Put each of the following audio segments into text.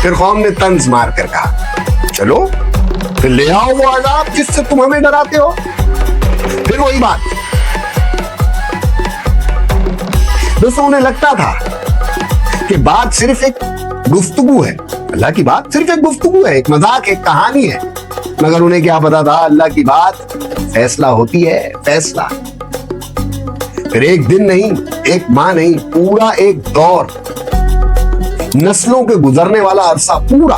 پھر قوم نے طنز مار کر کہا چلو پھر لے آؤ وہ عذاب جس سے تم ہمیں ڈراتے ہو. پھر وہی بات. دوستوں انہیں لگتا تھا کہ بات صرف ایک گفتگو ہے, اللہ کی بات صرف ایک گفتگو ہے, ایک مذاق, ایک کہانی ہے. مگر انہیں کیا پتا تھا اللہ کی بات فیصلہ ہوتی ہے, فیصلہ. پھر ایک دن نہیں, ایک ماہ نہیں, پورا ایک دور, نسلوں کے گزرنے والا عرصہ پورا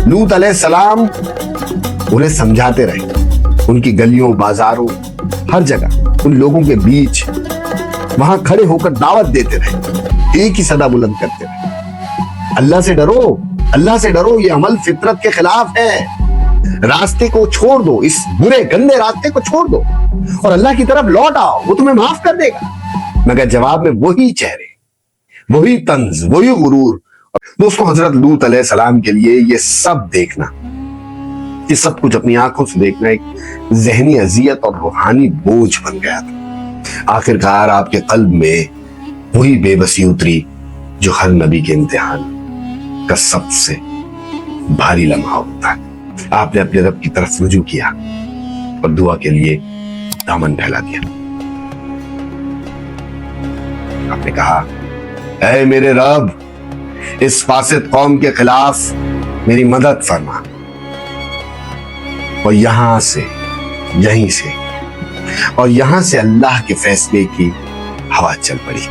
لوط علیہ السلام انہیں سمجھاتے رہے. ان کی گلیوں, بازاروں, ہر جگہ ان لوگوں کے بیچ وہاں کھڑے ہو کر دعوت دیتے رہے, ایک ہی صدا بلند کرتے رہے, اللہ سے ڈرو, اللہ سے ڈرو, یہ عمل فطرت کے خلاف ہے, راستے کو چھوڑ دو, اس برے گندے راستے کو چھوڑ دو اور اللہ کی طرف لوٹ آؤ, وہ تمہیں معاف کر دے گا. مگر جواب میں وہی چہرے, وہی طنز, وہی غرور. دوستوں حضرت لوط علیہ السلام کے لیے یہ سب دیکھنا, یہ سب کچھ اپنی آنکھوں سے دیکھنا ایک ذہنی اذیت اور روحانی بوجھ بن گیا تھا. آخر کار آپ کے قلب میں وہی بے بسی اتری جو ہر نبی کے امتحان کا سب سے بھاری لمحہ ہوتا ہے. آپ نے اپنے رب کی طرف رجوع کیا اور دعا کے لیے دامن پھیلا دیا. آپ نے کہا اے میرے رب, اس فاسد قوم کے خلاف میری مدد فرما. اور یہاں سے, یہیں سے اور یہاں سے اللہ کے فیصلے کی ہوا چل پڑی.